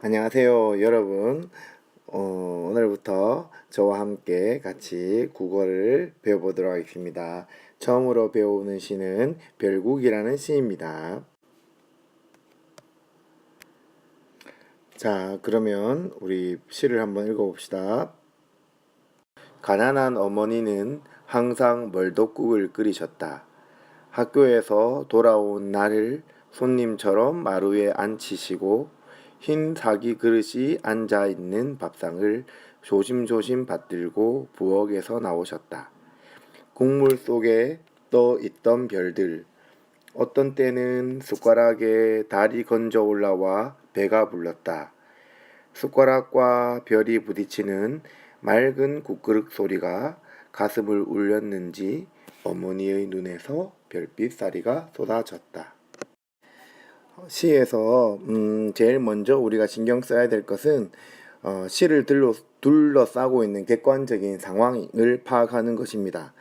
안녕하세요, 여러분. 오늘부터 저와 함께 같이 국어를 배워보도록 하겠습니다. 처음으로 배우는 시는 별국이라는 시입니다. 자, 그러면 우리 시를 한번 읽어봅시다. 가난한 어머니는 항상 멀독국을 끓이셨다. 학교에서 돌아온 날을 손님처럼 마루에 앉히시고 흰 사기 그릇이 앉아 있는 밥상을 조심조심 받들고 부엌에서 나오셨다. 국물 속에 떠 있던 별들, 어떤 때는 숟가락에 달이 건져 올라와 배가 불렀다. 숟가락과 별이 부딪히는 맑은 국그릇 소리가 가슴을 울렸는지 어머니의 눈에서 별빛사리가 쏟아졌다. 시에서 제일 먼저 우리가 신경 써야 될 것은 시를 둘러싸고 있는 객관적인 상황을 파악하는 것입니다.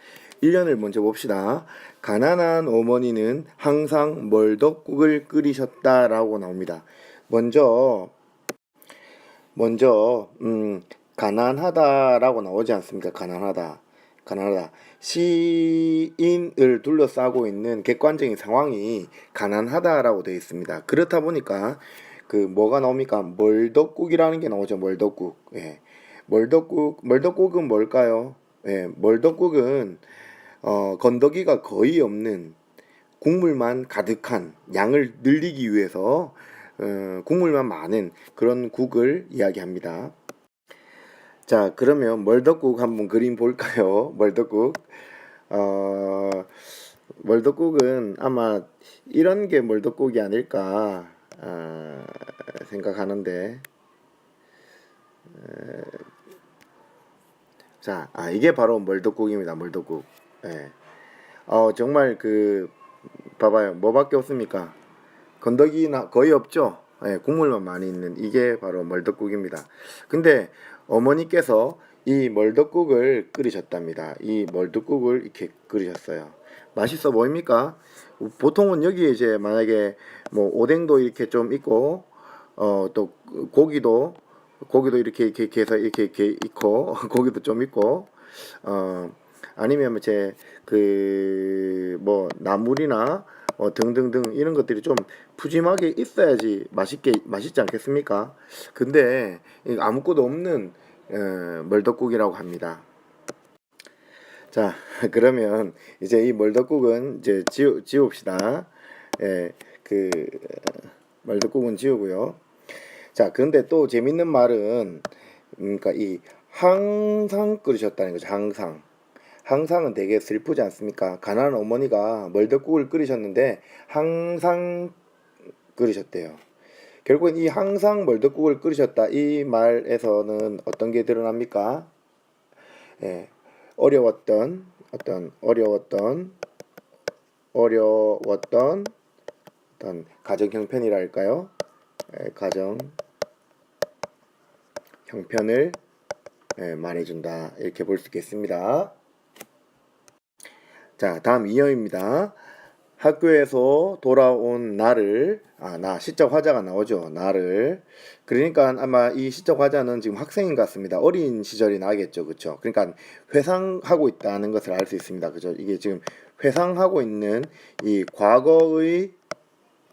1년을 먼저 봅시다. 가난한 어머니는 항상 멀독국을 끓이셨다라고 나옵니다. 먼저 가난하다라고 나오지 않습니까? 가난하다. 시인을 둘러싸고 있는 객관적인 상황이 가난하다라고 되어 있습니다. 그렇다 보니까 뭐가 나옵니까? 멀독국이라는 게 나오죠. 멀독국. 예. 멀독국은 뭘까요? 예. 멀독국은 건더기가 거의 없는 국물만 가득한 양을 늘리기 위해서 국물만 많은 그런 국을 이야기합니다. 자, 그러면 멀더국 한번 그림 볼까요? 멀더국. 멀더국은 아마 이런 게 멀더국이 아닐까 생각하는데, 자, 이게 바로 멀더국입니다. 멀더국. 예. 정말 봐봐요. 뭐밖에 없습니까? 건더기나 거의 없죠. 예, 국물만 많이 있는 이게 바로 멀더국입니다. 근데 어머니께서 이 멀더국을 끓이셨답니다. 이 멀더국을 이렇게 끓이셨어요. 맛있어 보입니까? 보통은 여기에 이제 만약에 뭐 오뎅도 이렇게 좀 있고 또 고기도 이렇게 해서 이렇게 있고 고기도 좀 있고 아니면 제 뭐 나물이나 등등등 이런 것들이 좀 푸짐하게 있어야지 맛있지 않겠습니까? 근데 아무것도 없는 멀더국이라고 합니다. 자, 그러면 이제 이 멀더국은 이제 지웁시다. 예, 멀더국은 지우고요. 자, 그런데 또 재밌는 말은 그러니까 이 항상 끓이셨다는 거죠. 항상은 되게 슬프지 않습니까? 가난한 어머니가 멀더국을 끓이셨는데 항상 끓이셨대요. 결국엔 이 항상 멀더국을 끓이셨다 이 말에서는 어떤 게 드러납니까? 예, 어려웠던 어떤 가정 형편이랄까요? 예, 가정 형편을 말해준다 이렇게 볼 수 있겠습니다. 자, 다음 이어입니다. 학교에서 돌아온 나를 시적 화자가 나오죠. 나를. 그러니까 아마 이 시적 화자는 지금 학생인 것 같습니다. 어린 시절이 나겠죠. 그렇죠? 그러니까 회상하고 있다는 것을 알 수 있습니다. 그죠? 이게 지금 회상하고 있는 이 과거의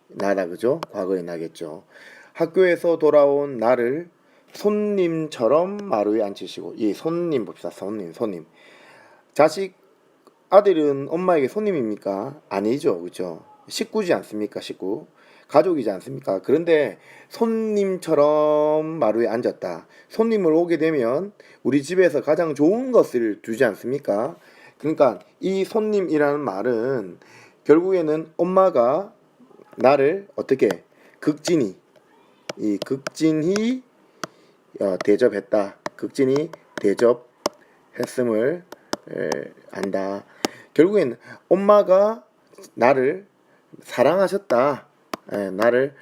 나다. 그죠? 과거의 나겠죠. 학교에서 돌아온 나를 손님처럼 마루에 앉히시고 이 손님 봅시다. 손님. 자식 아들은 엄마에게 손님입니까? 아니죠. 그죠? 식구지 않습니까? 식구. 가족이지 않습니까? 그런데 손님처럼 마루에 앉았다. 손님을 오게 되면 우리 집에서 가장 좋은 것을 주지 않습니까? 그러니까 이 손님이라는 말은 결국에는 엄마가 나를 어떻게 극진히 대접했다. 극진히 대접했음을 안다. 결국엔 엄마가 나를 사랑하셨다. 나를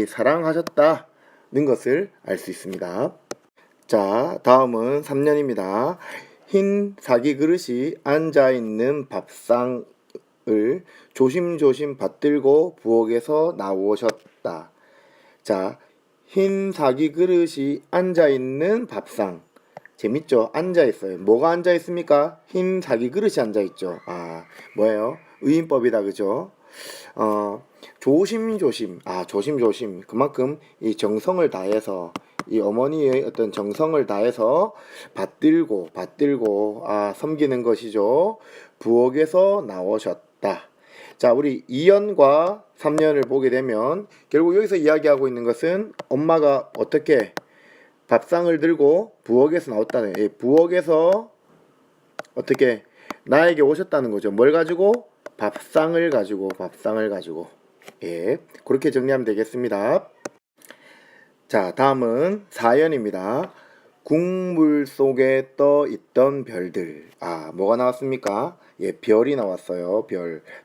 사랑하셨다는 것을 알 수 있습니다. 자, 다음은 3년입니다. 흰 사기 그릇이 앉아있는 밥상을 조심조심 받들고 부엌에서 나오셨다. 자, 흰 사기 그릇이 앉아있는 밥상. 재밌죠? 앉아있어요. 뭐가 앉아있습니까? 흰 사기 그릇이 앉아있죠. 아, 뭐예요? 의인법이다, 그죠? 조심조심. 아, 조심조심. 그만큼 이 정성을 다해서, 이 어머니의 어떤 정성을 다해서 받들고, 섬기는 것이죠. 부엌에서 나오셨다. 자, 우리 2년과 3년을 보게 되면 결국 여기서 이야기하고 있는 것은 엄마가 어떻게 밥상을 들고 부엌에서 나왔다는, 부엌에서 어떻게 나에게 오셨다는 거죠. 뭘 가지고? 밥상을 가지고. 예, 그렇게 정리하면 되겠습니다. 자, 다음은 4연입니다. 국물 속에 떠 있던 별들. 아, 뭐가 나왔습니까? 예, 별이 나왔어요.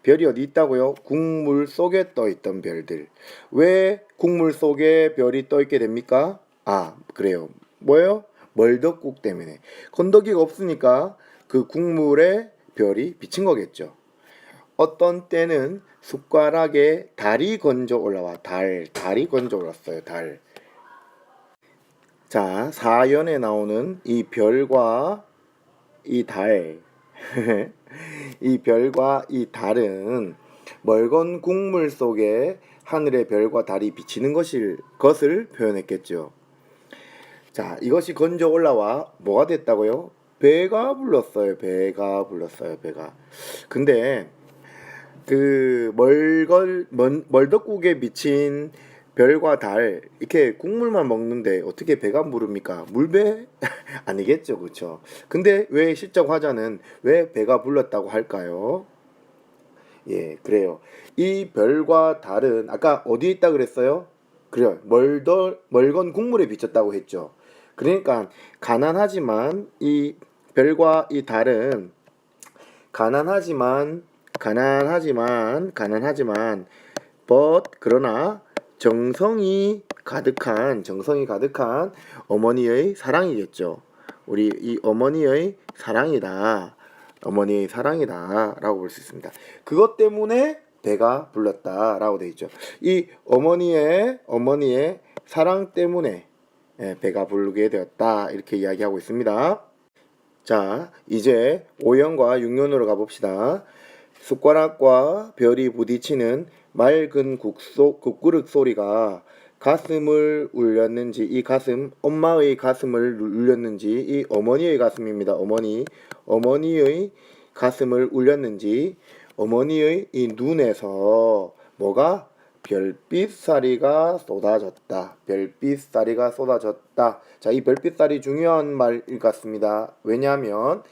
별이 어디 있다고요? 국물 속에 떠 있던 별들. 왜 국물 속에 별이 떠 있게 됩니까? 아, 그래요. 뭐예요? 멀덕국 때문에. 건더기가 없으니까 그 국물에 별이 비친 거겠죠. 어떤 때는 숟가락에 달이 건져 올라와. 달이 건져 올랐어요. 달. 자, 4연에 나오는 이 별과 이 달. 이 별과 이 달은 멀건 국물 속에 하늘의 별과 달이 비치는 것을 표현했겠죠. 자, 이것이 건져 올라와 뭐가 됐다고요? 배가 불렀어요. 배가. 근데 그 멀덕국에 비친 별과 달 이렇게 국물만 먹는데 어떻게 배가 부릅니까? 물배? 아니겠죠, 그렇죠? 근데 왜 시적 화자는 왜 배가 불렀다고 할까요? 예, 그래요. 이 별과 달은 아까 어디에 있다 그랬어요? 그래요. 멀건 국물에 비쳤다고 했죠. 그러니까 가난하지만 이 별과 이 달은 가난하지만 그러나 정성이 가득한 어머니의 사랑이겠죠. 우리 이 어머니의 사랑이다라고 볼 수 있습니다. 그것 때문에 배가 불렀다라고 되어 있죠. 이 어머니의 사랑 때문에 배가 부르게 되었다 이렇게 이야기하고 있습니다. 자, 이제 5년과 6년으로 가봅시다. 숟가락과 별이 부딪히는 맑은 국그릇 소리가 가슴을 울렸는지, 이 가슴, 엄마의 가슴을 울렸는지, 이 어머니의 가슴입니다. 어머니의 가슴을 울렸는지, 어머니의 이 눈에서 뭐가? 별빛사리가 쏟아졌다. 자, 이 별빛사리 중요한 말 같습니다. 왜냐하면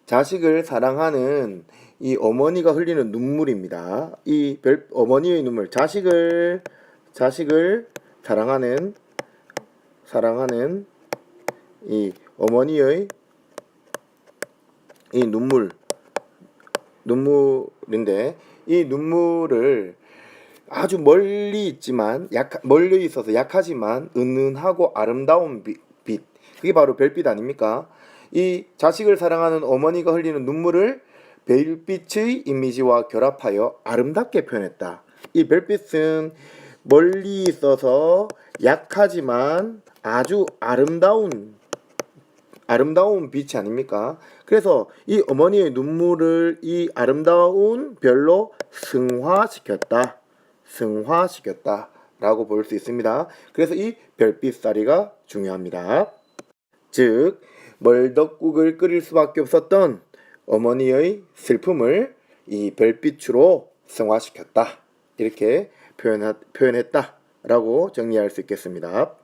자식을 사랑하는 이 어머니가 흘리는 눈물입니다. 이 어머니의 눈물, 자식을 사랑하는 이 어머니의 이 눈물인데 이 눈물을 아주 멀리 있어서 약하지만 은은하고 아름다운 빛. 그게 바로 별빛 아닙니까? 이 자식을 사랑하는 어머니가 흘리는 눈물을 별빛의 이미지와 결합하여 아름답게 표현했다. 이 별빛은 멀리 있어서 약하지만 아주 아름다운 빛이 아닙니까? 그래서 이 어머니의 눈물을 이 아름다운 별로 승화시켰다라고 볼 수 있습니다. 그래서 이 별빛사리가 중요합니다. 즉 멀덕국을 끓일 수밖에 없었던 어머니의 슬픔을 이 별빛으로 승화시켰다. 이렇게 표현했다라고 정리할 수 있겠습니다.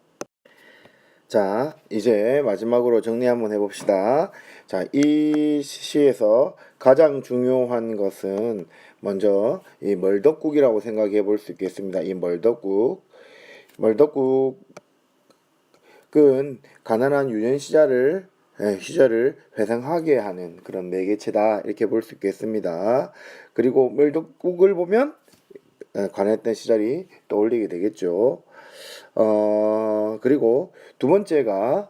자, 이제 마지막으로 정리 한번 해봅시다. 자, 이 시에서 가장 중요한 것은 먼저 이 멀덕국이라고 생각해 볼 수 있겠습니다. 이 멀덕국은 가난한 유년 시절을 회상하게 하는 그런 매개체다 이렇게 볼 수 있겠습니다. 그리고 멀덕국을 보면 가난했던 시절이 떠올리게 되겠죠. 그리고 두 번째가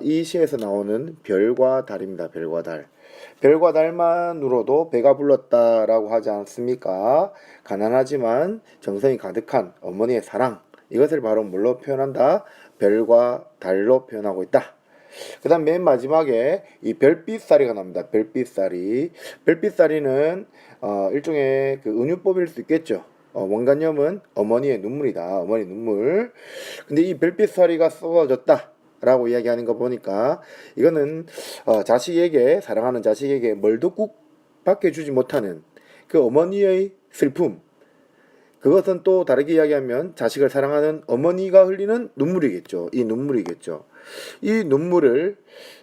이 시에서 나오는 별과 달입니다. 별과 달만으로도 배가 불렀다라고 하지 않습니까? 가난하지만 정성이 가득한 어머니의 사랑, 이것을 바로 뭘로 표현한다? 별과 달로 표현하고 있다. 그 다음 맨 마지막에 이 별빛살이가 나옵니다. 별빛살이. 별빛살이는 일종의 그 은유법일 수 있겠죠. 원관념은 어머니의 눈물이다. 어머니 눈물. 근데 이 별빛살이가 쏟아졌다 라고 이야기하는 거 보니까 이거는 자식에게, 사랑하는 자식에게 멀도국 밖에 주지 못하는 그 어머니의 슬픔, 그것은 또 다르게 이야기하면 자식을 사랑하는 어머니가 흘리는 눈물이겠죠. 이 눈물이겠죠. 이 눈물을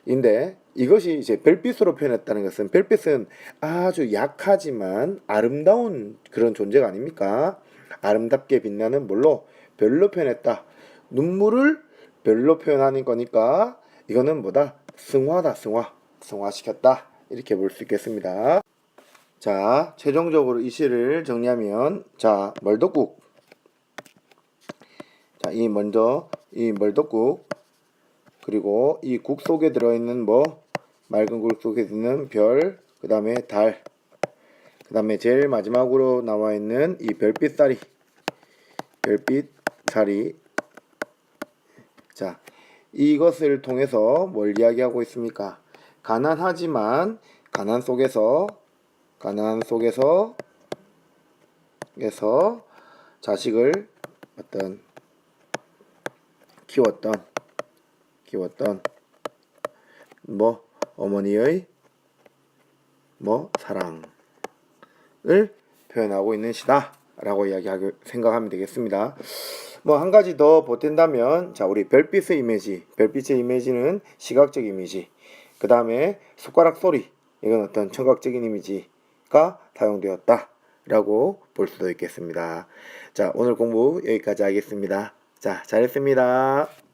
인데 이것이 이제 별빛으로 표현했다는 것은, 별빛은 아주 약하지만 아름다운 그런 존재가 아닙니까? 아름답게 빛나는 뭘로? 별로 표현했다. 눈물을 별로 표현하는 거니까 이거는 뭐다? 승화다. 승화시켰다. 이렇게 볼 수 있겠습니다. 자, 최종적으로 이 시를 정리하면, 자, 멀독국. 자, 이 멀독국, 그리고 이 국 속에 들어있는 맑은 국 속에 있는 별, 그 다음에 달, 그 다음에 제일 마지막으로 나와 있는 이 별빛살이. 자, 이것을 통해서 뭘 이야기하고 있습니까? 가난하지만 가난 속에서 자식을 키웠던 어머니의 사랑을 표현하고 있는 시다 라고 생각하면 되겠습니다. 한 가지 더 보탠다면, 자, 우리 별빛의 이미지는 시각적 이미지, 그 다음에 숟가락 소리, 이건 어떤 청각적인 이미지가 사용되었다 라고 볼 수도 있겠습니다. 자, 오늘 공부 여기까지 하겠습니다. 자, 잘했습니다.